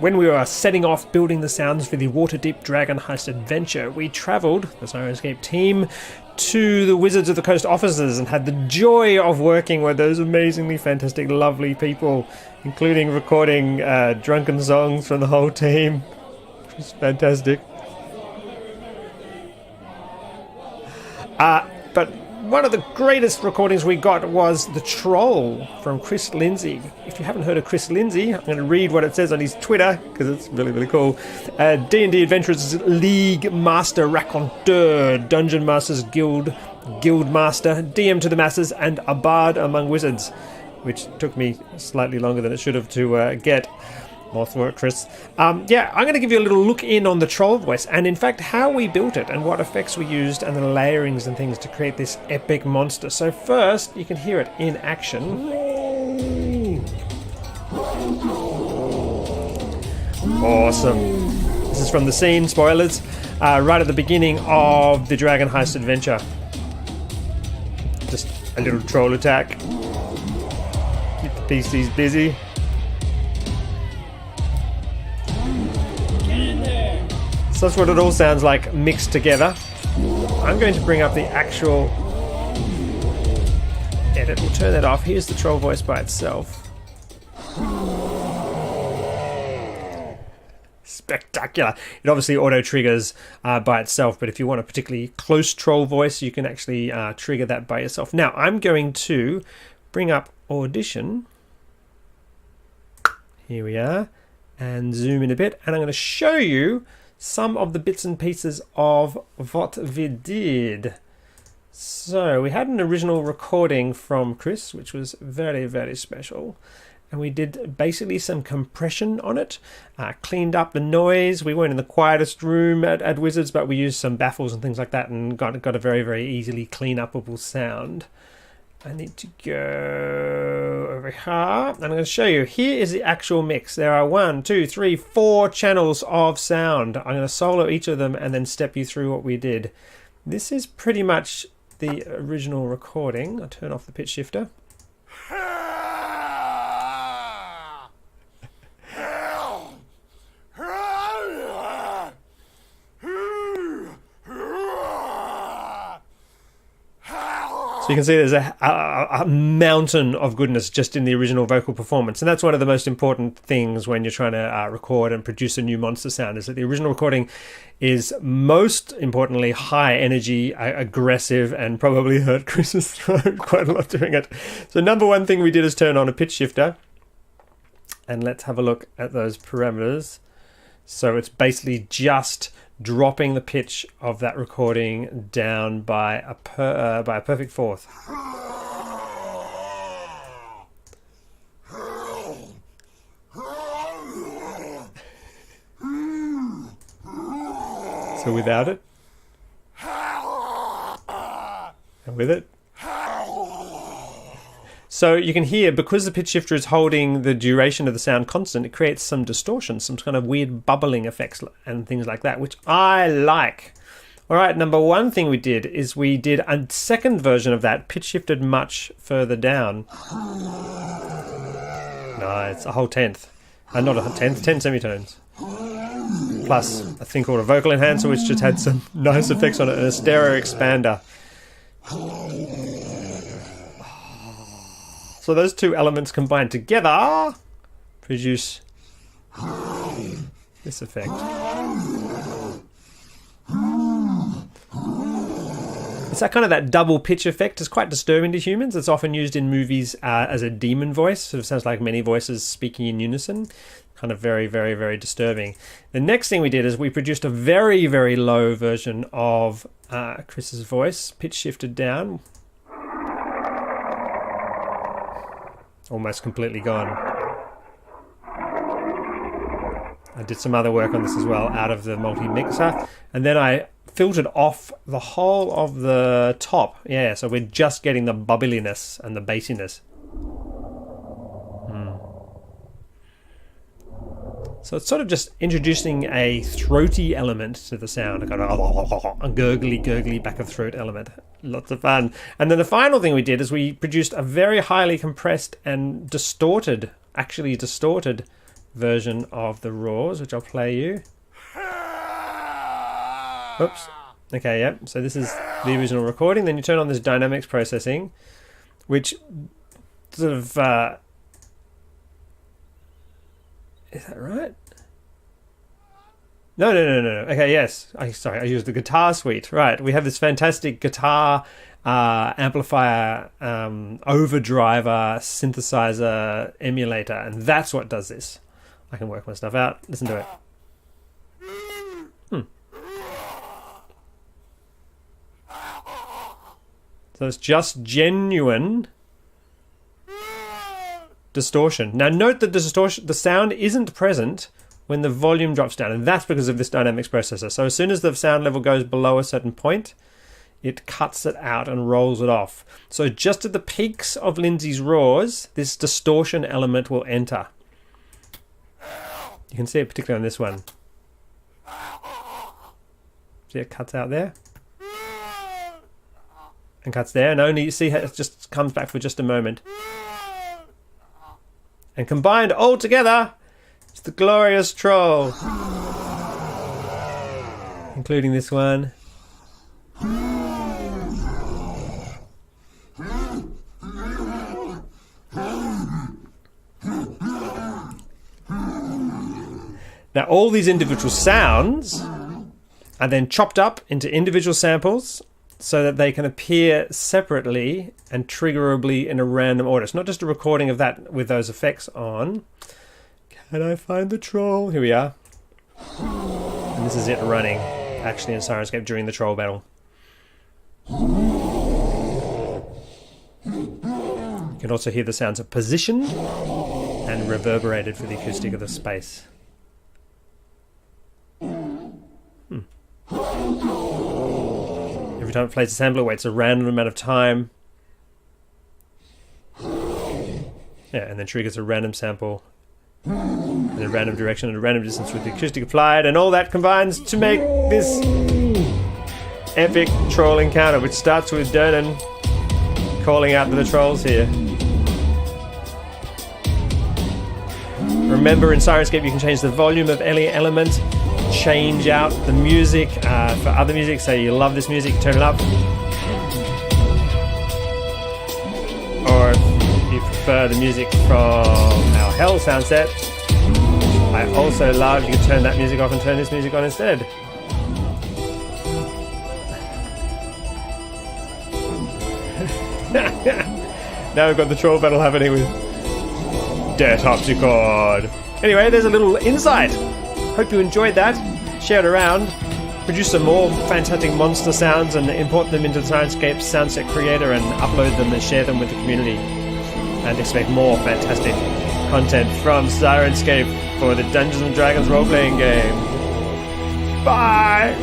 when we were setting off building the sounds for the Waterdeep Dragon Heist adventure, we travelled, the Syrinscape team, to the Wizards of the Coast offices and had the joy of working with those amazingly fantastic, lovely people, including recording drunken songs from the whole team. It was fantastic. But one of the greatest recordings we got was The Troll from Chris Linday. If you haven't heard of Chris Linday, I'm going to read what it says on his Twitter, because it's really, really cool. D&D Adventurers League Master Raconteur, Dungeon Masters Guild Master, DM to the masses, and a bard among wizards, which took me slightly longer than it should have to get. More work, Chris. Yeah, I'm going to give you a little look in on the troll voice, and in fact how we built it and what effects we used and the layerings and things to create this epic monster. So first, you can hear it in action. Awesome. This is from the scene, spoilers, right at the beginning of the Dragon Heist adventure. Just a little troll attack. Keep the PCs busy. So that's what it all sounds like mixed together. I'm going to bring up the actual edit. We'll turn that off. Here's the troll voice by itself. Spectacular. It obviously auto triggers by itself, but if you want a particularly close troll voice, you can actually trigger that by yourself. Now I'm going to bring up Audition. Here we are, and zoom in a bit, and I'm going to show you some of the bits and pieces of what we did. So we had an original recording from Chris, which was very, very special. And we did basically some compression on it, cleaned up the noise. We weren't in the quietest room at Wizards, but we used some baffles and things like that and got a very, very easily clean-upable sound. I need to go over here. I'm going to show you. Here is the actual mix. There are 1, 2, 3, 4 channels of sound. I'm going to solo each of them and then step you through what we did. This is pretty much the original recording. I'll turn off the pitch shifter. So you can see there's a mountain of goodness just in the original vocal performance. And that's one of the most important things when you're trying to record and produce a new monster sound, is that the original recording is most importantly high energy, aggressive, and probably hurt Chris's throat quite a lot doing it. So number one thing we did is turn on a pitch shifter. And let's have a look at those parameters. So it's basically just dropping the pitch of that recording down by a perfect fourth. So without it, and with it. So you can hear, because the pitch shifter is holding the duration of the sound constant, it creates some distortion, some kind of weird bubbling effects and things like that, which I like. All right, number one thing we did is we did a second version of that, pitch shifted much further down. No, it's a whole tenth. Not a tenth, 10 semitones. Plus a thing called a vocal enhancer, which just had some nice effects on it, and a stereo expander. So those two elements combined together produce this effect. It's that kind of that double pitch effect. It's quite disturbing to humans. It's often used in movies as a demon voice. So it sounds like many voices speaking in unison. Kind of very, very, very disturbing. The next thing we did is we produced a very, very low version of Chris's voice, pitch shifted down. Almost completely gone. I did some other work on this as well out of the multi-mixer, and then I filtered off the whole of the top. Yeah, so we're just getting the bubbliness and the bassiness. So it's sort of just introducing a throaty element to the sound, a kind of a gurgly back of throat element. Lots of fun. And then the final thing we did is we produced a very highly compressed and distorted version of the roars, which I'll play you. Oops. Okay, yep. So this is the original recording. Then you turn on this dynamics processing, which sort of... is that right? No. Okay, yes. Sorry, I used the guitar suite. Right, we have this fantastic guitar amplifier, overdriver, synthesizer, emulator, and that's what does this. I can work my stuff out. Listen to it. So it's just genuine distortion. Now note that the sound isn't present when the volume drops down, and that's because of this dynamics processor. So as soon as the sound level goes below a certain point, it cuts it out and rolls it off. So just at the peaks of Lindsay's roars, this distortion element will enter. You can see it particularly on this one. See it cuts out there? And cuts there, and only you see how it just comes back for just a moment. And combined all together, it's the glorious troll. Including this one. Now all these individual sounds are then chopped up into individual samples so that they can appear separately and triggerably in a random order. It's not just a recording of that with those effects on. Can I find the troll? Here we are. And this is it running, actually, in Syrinscape during the troll battle. You can also hear the sounds of position and reverberated for the acoustic of the space. Every time it plays a sample, it waits a random amount of time. Yeah, and then triggers a random sample in a random direction and a random distance with the acoustic applied, and all that combines to make this epic troll encounter, which starts with Dernan calling out to the trolls here. Remember, in Syrinscape you can change the volume of any element, change out the music for other music. Say you love this music, turn it up. Or if you prefer the music from our Hell sound set, I also love, you can turn that music off and turn this music on instead. Now we've got the troll battle happening with Detopticon. Anyway, there's a little insight. Hope you enjoyed that. Share it around. Produce some more fantastic monster sounds and import them into the Syrinscape Soundset Creator and upload them and share them with the community. And expect more fantastic content from Syrinscape for the Dungeons & Dragons role-playing game. Bye!